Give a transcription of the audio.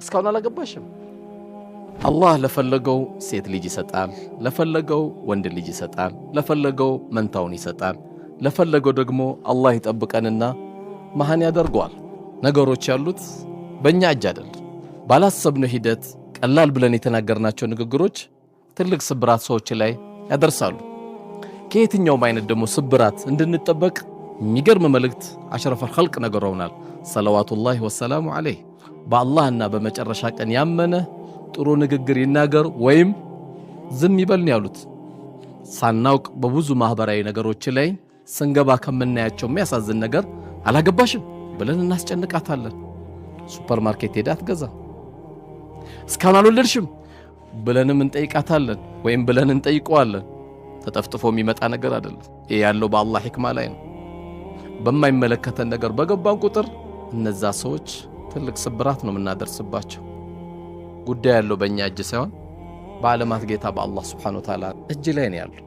እስካሁን አላገባሽም። አላህ ለፈለገው ሴት ልጅ ይሰጣል፣ ለፈለገው ወንድ ልጅ ይሰጣል፣ ለፈለገው መንታውን ይሰጣል፣ ለፈለገው ደግሞ አላህ ይጠብቀንና መሃን ያደርገዋል። ነገሮች ያሉት በእኛ እጅ አይደል። ባላሰብነው ሂደት ቀላል ብለን የተናገርናቸው ንግግሮች ትልቅ ስብራት ሰዎች ላይ ያደርሳሉ። ከየትኛውም አይነት ደግሞ ስብራት እንድንጠበቅ የሚገርም መልእክት አሽረፈል ኸልቅ ነገረውናል ሰለዋቱላሂ ወሰላሙ ዐለይህ። በአላህና በመጨረሻ ቀን ያመነ ጥሩ ንግግር ይናገር ወይም ዝም ይበል ነው ያሉት። ሳናውቅ በብዙ ማህበራዊ ነገሮች ላይ ስንገባ ከምናያቸው የሚያሳዝን ነገር አላገባሽም ብለን እናስጨንቃታለን። ሱፐርማርኬት ሄዳ አትገዛ፣ እስካሁን አልወለድሽም ብለንም እንጠይቃታለን ወይም ብለን እንጠይቀዋለን። ተጠፍጥፎ የሚመጣ ነገር አይደለም። ይሄ ያለው በአላህ ሕክማ ላይ ነው። በማይመለከተን ነገር በገባን ቁጥር እነዛ ሰዎች ትልቅ ስብራት ነው የምናደርስባቸው። ጉዳይ ያለው በእኛ እጅ ሳይሆን በዓለማት ጌታ በአላህ ሱብሓነሁ ወተዓላ እጅ ላይ ነው ያለው።